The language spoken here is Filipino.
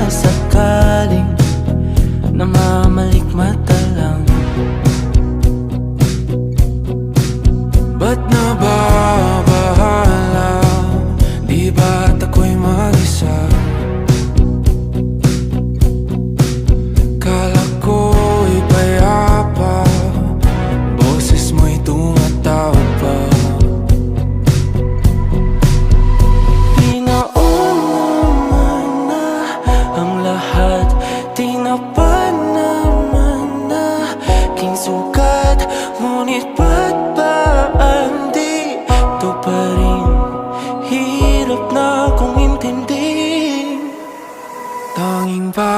sakaling namamalikmata lang. Ba't nababahala? Di ba't ako'y mag-isa? Kala ko'y payapa, boses mo'y tumatawag pa. Di naman na ang lahat, di na pa naman na aking sukat. Ngunit ba't ba andito pa rin? Hirap na kong intindihin. Tanging ba